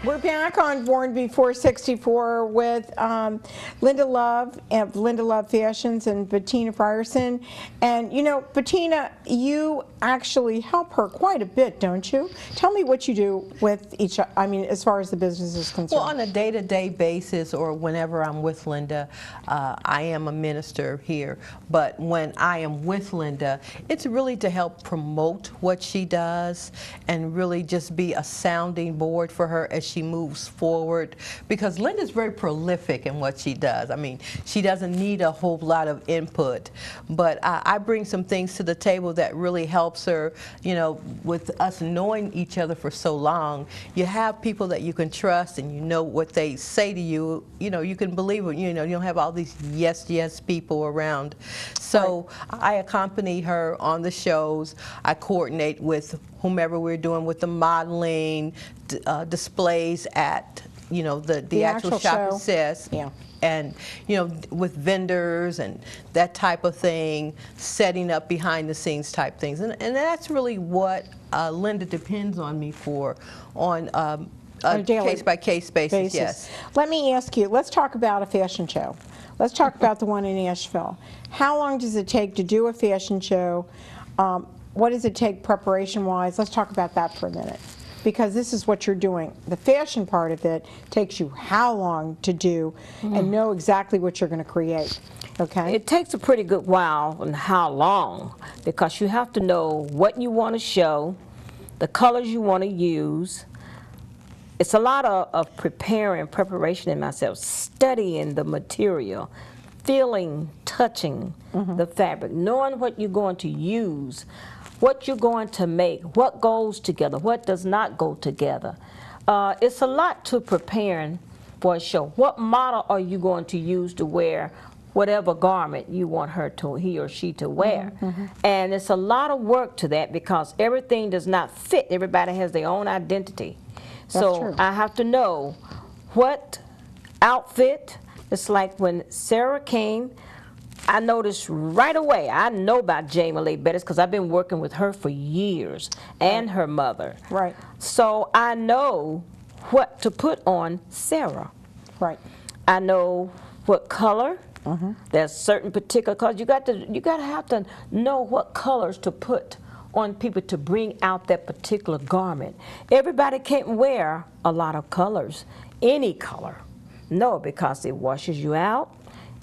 We're back on Born B464 with Linda Love of Linda Love Fashions and Bettina Frierson. And you know, Bettina, you actually help her quite a bit, don't you? Tell me what you do with each, I mean, as far as the business is concerned. Well, on a day-to-day basis, or whenever I'm with Linda, I am a minister here, but when I am with Linda, it's really to help promote what she does and really just be a sounding board for her as she moves forward, because Linda's very prolific in what she does. I mean, she doesn't need a whole lot of input, but I bring some things to the table that really helps her. You know, with us knowing each other for so long, you have people that you can trust and you know what they say to you, you know, you can believe it. You know, you don't have all these yes people around. So right. I accompany her on the shows. I coordinate with whomever we're doing with the modeling, displays at, you know, the actual shop says. Yeah. And, you know, with vendors and that type of thing, setting up behind the scenes type things. And that's really what Linda depends on me for on a case-by-case basis, yes. Let me ask you, let's talk about a fashion show. Let's talk about the one in Asheville. How long does it take to do a fashion show? What does it take preparation-wise? Let's talk about that for a minute, because this is what you're doing. The fashion part of it takes you how long to do and know exactly what you're going to create, okay? It takes a pretty good while and how long, because you have to know what you want to show, the colors you want to use. It's a lot of preparation in myself, studying the material, feeling, touching the fabric, knowing what you're going to use, what you're going to make, what goes together, what does not go together. It's a lot to preparing for a show. What model are you going to use to wear whatever garment you want he or she to wear? And it's a lot of work to that, because everything does not fit. Everybody has their own identity. So I have to know what outfit. It's like when Sarah came, I noticed right away. I know about Jamie Lee Bettis because I've been working with her for years, and her mother. Right. So I know what to put on Sarah. Right. I know what color. There's certain particular colors. You got to have to know what colors to put on people to bring out that particular garment. Everybody can't wear a lot of colors, any color. No, because it washes you out.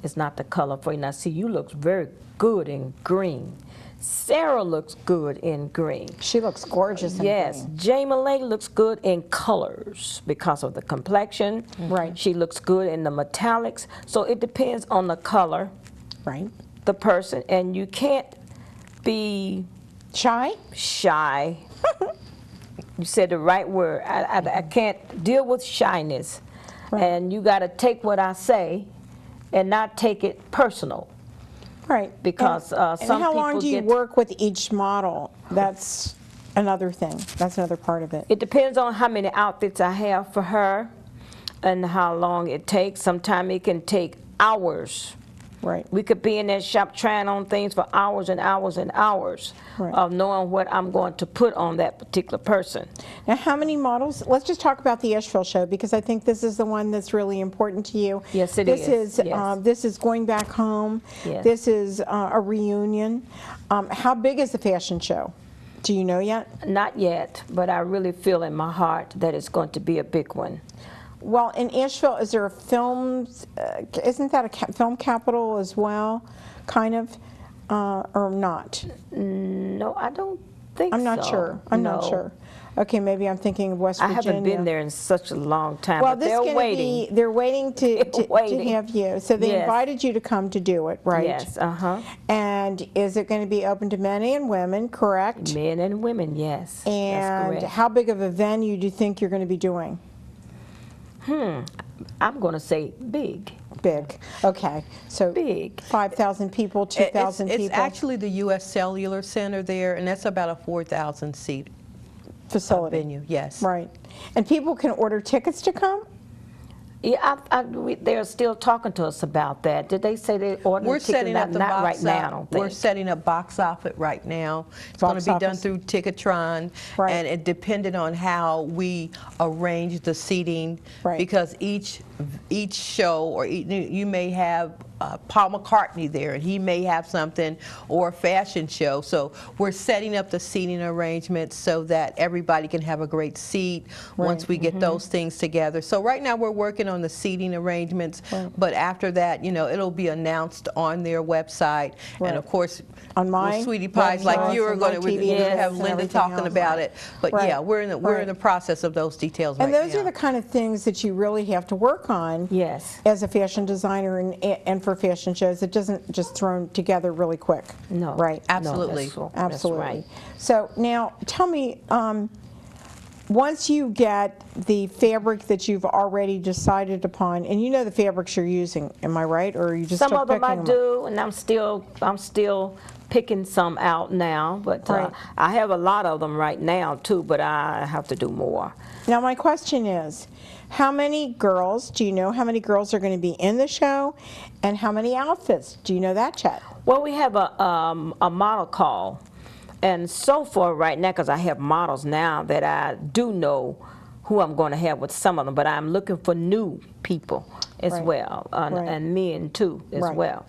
It's not the color for you. Now, see, you look very good in green. Sarah looks good in green. She looks gorgeous in green. Yes, Jamie Lee looks good in colors because of the complexion. Right. She looks good in the metallics. So it depends on the color, right, the person, and you can't be shy. You said the right word. I can't deal with shyness. Right. And you got to take what I say and not take it personal. Right. Because some people how long do you work with each model? That's another thing. That's another part of it. It depends on how many outfits I have for her and how long it takes. Sometimes it can take hours. Right. We could be in that shop trying on things for hours and hours and hours of knowing what I'm going to put on that particular person. Now, how many models? Let's just talk about the Asheville show, because I think this is the one that's really important to you. Yes, it is. This is going back home. Yes. This is a reunion. How big is the fashion show? Do you know yet? Not yet, but I really feel in my heart that it's going to be a big one. Well, in Asheville, is there a film, isn't that a film capital as well, kind of, or not? No, I don't think so. I'm not sure. I'm not sure. Okay, maybe I'm thinking of West Virginia. I haven't been there in such a long time, well, but they're waiting. They're waiting to have you. So they invited you to come to do it, right? Yes, And is it going to be open to men and women, correct? Men and women, yes. And that's correct. How big of a venue do you think you're going to be doing? I'm going to say big. Big. Okay. So big. 5,000 people, 2,000 people. It's actually the U.S. Cellular Center there, and that's about a 4,000 seat facility. Venue, yes. Right. And people can order tickets to come? Yeah, they're still talking to us about that. Did they say they ordered We're the ticket? setting up the Not box right now, I office. don't think. We're setting up box office right now. It's going to Box be done office. through Ticketron, Right. and it depended on how we arrange the seating, Right. because each show, or you may have Paul McCartney there, and he may have something, or a fashion show. So we're setting up the seating arrangements so that everybody can have a great seat once we get those things together. So right now we're working on the seating arrangements, but after that, you know, it'll be announced on their website, Right. and of course, On my Sweetie Pies, like website, you are on my going to TV have and Linda everything talking else. about it. But Right. yeah, we're Right. in the process of those details And right those now. are the kind of things that you really have to work on Yes. as a fashion designer and for fashion shows. It doesn't just thrown together really quick. No. Right. Absolutely. No, that's Absolutely. right. So now tell me, once you get the fabric that you've already decided upon, and you know the fabrics you're using, am I right? Or are you just Some still of them I picking 'em up? do, and I'm still picking some out now. But Right. I have a lot of them right now too. But I have to do more. Now my question is, how many girls, do you know how many girls are going to be in the show? And how many outfits? Do you know that yet? Well, we have a model call, and so far right now, because I have models now that I do know who I'm going to have with some of them, but I'm looking for new people as Right. well, Right. and men too as Right. well.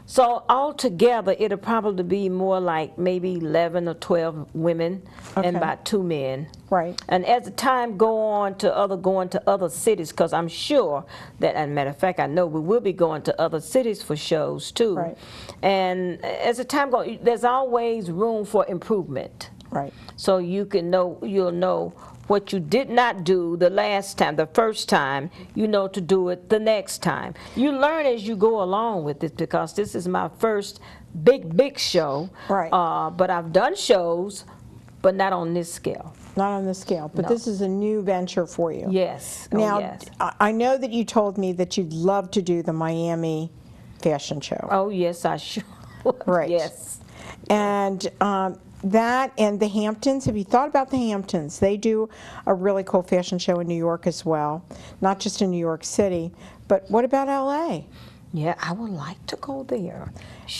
So altogether, it'll probably be more like maybe 11 or 12 women Okay. and about 2 men. Right. And as the time going to other cities, because I'm sure that, as a matter of fact, I know we will be going to other cities for shows too. Right. And as the time goes, there's always room for improvement. Right. So you'll know what you did not do the last time, the first time, you know to do it the next time. You learn as you go along with it, because this is my first big show. Right. But I've done shows, but not on this scale. Not on this scale, but No. this is a new venture for you. Yes. Now, Oh, yes. I know that you told me that you'd love to do the Miami fashion show. Oh, yes, I should. Right. Yes. And that and the Hamptons, have you thought about the Hamptons? They do a really cool fashion show in New York as well, not just in New York City, but what about LA? Yeah, I would like to go there.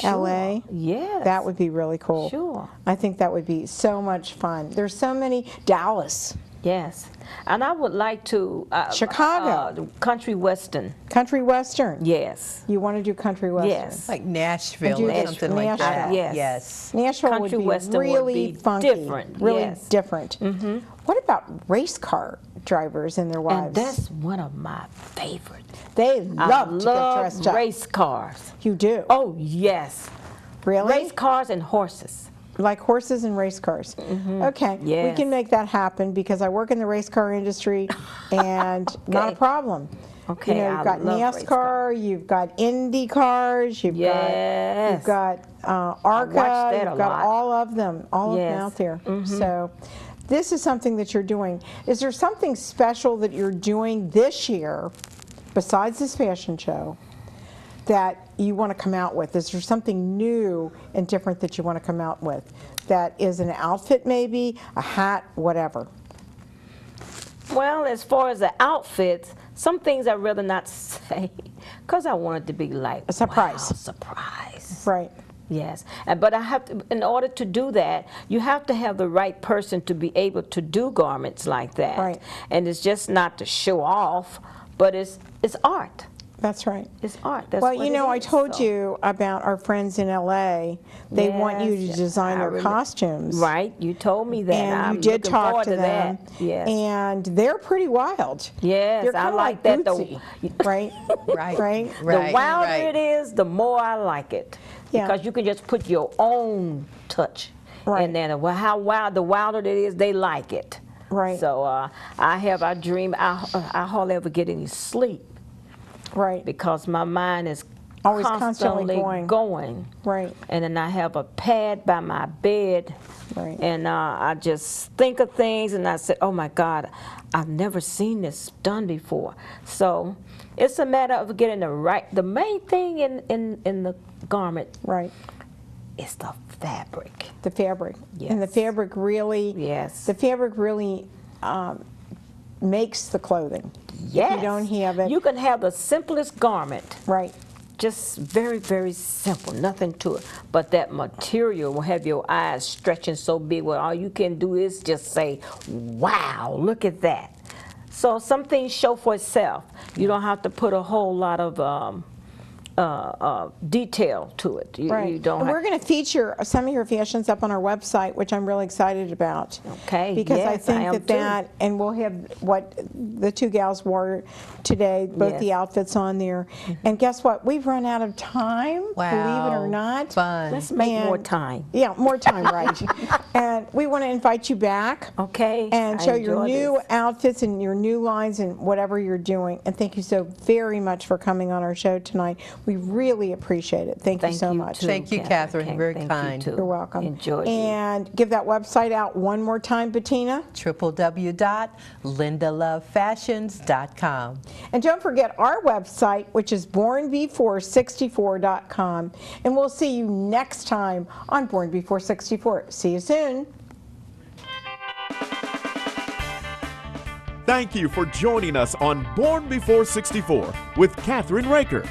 LA? Sure. Yes. That would be really cool. Sure. I think that would be so much fun. There's so many, Dallas, Yes. And I would like to. Chicago. Country Western. country western. Yes. You want to do country western? Yes. Like Nashville do or this something like Nashville. that. Yes. Yes. Nashville Country would be western would really be funky, different, really yes. different. What about race car drivers and their wives? And that's one of my favorites. They I love to get love dressed up. race cars. You do? Oh, yes. Really? Race cars and horses. Like horses and race cars. Okay, we Yes. can make that happen because I work in the race car industry, and not a Okay. problem. Okay, You know, I you've got love race NASCAR, you've got Indy cars, you've Yes. got ARCA, that you've a got lot. all of them Yes. out there. So this is something that you're doing. Is there something special that you're doing this year, besides this fashion show, that you want to come out with? Is there something new and different that you want to come out with? That is an outfit maybe, a hat, whatever. Well, as far as the outfits, some things I'd rather not say, because I want it to be like A surprise. Wow, surprise. Right. Yes, but I have to. In order to do that, you have to have the right person to be able to do garments like that. Right. And it's just not to show off, but it's art. That's right. It's art. That's Well, what you know, it I is, told so. you about our friends in LA. They want you to Yes, design I their remem- costumes. Right, you told me that. And I'm you did looking talk forward to them. that. Yes. And they're pretty wild. Yes, They're I kinda like that, though. Bootsy, right? Right. Right? The wilder it is, the more I like it. Yeah. Because you can just put your own touch Right. in there. Well, the wilder it is, they like it. Right. So I dream, I hardly ever get any sleep Right. because my mind is Always constantly going. Right. And then I have a pad by my bed. Right. And I just think of things and I said, oh my God, I've never seen this done before. So it's a matter of getting the main thing in the garment Right. is the fabric. The fabric. And the Yes. fabric really, Yes. the fabric really makes the clothing. Yes. If you don't have it, You can have the simplest garment, right. just very, very simple, nothing to it. But that material will have your eyes stretching so big where all you can do is just say, wow, look at that. So some things show for itself. You don't have to put a whole lot of detail to it. You don't and have we're going to feature some of your fashions up on our website, which I'm really excited about. Okay, Because I yes, think I am that, too. and we'll have what the two gals wore today, both the Yes. outfits on there. And guess what? We've run out of time, believe it or Wow. not. Fun. Let's make more And- time. Yeah, more time, right. And we want to invite you back. Okay, And I show your enjoy new this. outfits and your new lines and whatever you're doing. And thank you so very much for coming on our show tonight. We really appreciate it. Thank you Thank so you much. too, Thank you, Kathryn. Very Thank kind. You too. You're welcome. Enjoyed you. And give that website out one more time, Bettina. www.lindalovefashions.com. And don't forget our website, which is bornb464.com. And we'll see you next time on Born B464. See you soon. Thank you for joining us on Born B464 with Kathryn Raaker.